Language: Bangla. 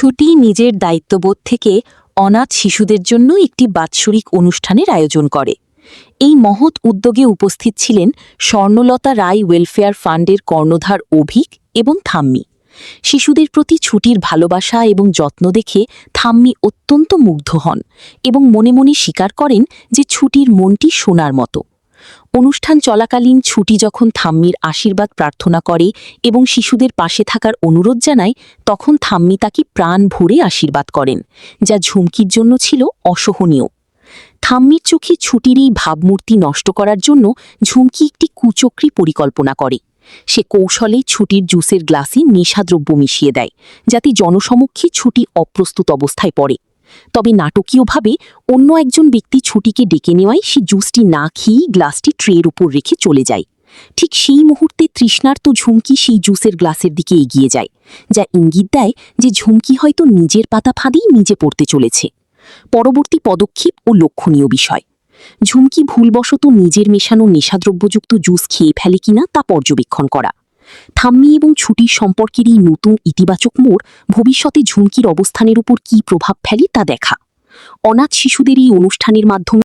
ছুটি নিজের দায়িত্ববোধ থেকে অনাথ শিশুদের জন্য একটি বাৎসরিক অনুষ্ঠানের আয়োজন করে। এই মহৎ উদ্যোগে উপস্থিত ছিলেন স্বর্ণলতা রায় ওয়েলফেয়ার ফান্ডের কর্ণধার অভিক এবং থাম্মি। শিশুদের প্রতি ছুটির ভালোবাসা এবং যত্ন দেখে থাম্মি অত্যন্ত মুগ্ধ হন এবং মনে মনে স্বীকার করেন যে ছুটির মনটি সোনার মতো। অনুষ্ঠান চলাকালীন ছুটি যখন থাম্মির আশীর্বাদ প্রার্থনা করে এবং শিশুদের পাশে থাকার অনুরোধ জানায়, তখন থাম্মি তাকে প্রাণ ভরে আশীর্বাদ করেন, যা ঝুমকির জন্য ছিল অসহনীয়। থাম্মির চোখে ছুটির এই ভাবমূর্তি নষ্ট করার জন্য ঝুমকি একটি কুচক্রী পরিকল্পনা করে। সে কৌশলে ছুটির জুসের গ্লাসে নেশাদ্রব্য মিশিয়ে দেয়, যাতে জনসমক্ষে ছুটি অপ্রস্তুত অবস্থায় পড়ে। তবে নাটকীয়ভাবে অন্য একজন ব্যক্তি ছুটিকে ডেকে নেওয়ায় সে জুসটি না খেয়েই গ্লাসটি ট্রের উপর রেখে চলে যায়। ঠিক সেই মুহূর্তে তৃষ্ণার্ত ঝুমকি সেই জুসের গ্লাসের দিকে এগিয়ে যায়, যা ইঙ্গিত দেয় যে ঝুমকি হয়তো নিজের পাতা ফাঁদেই নিজে পড়তে চলেছে। পরবর্তী পদক্ষেপ ও লক্ষণীয় বিষয়: ঝুমকি ভুলবশত নিজের মেশানো নেশাদ্রব্যযুক্ত জুস খেয়ে ফেলে কিনা তা পর্যবেক্ষণ করা। থাম্মি এবং ছুটির সম্পর্কের এই নতুন ইতিবাচক মোড় ভবিষ্যতে ঝুমকির অবস্থানের উপর কী প্রভাব ফেলে তা দেখা। অনাথ শিশুদের এই অনুষ্ঠানের মাধ্যমে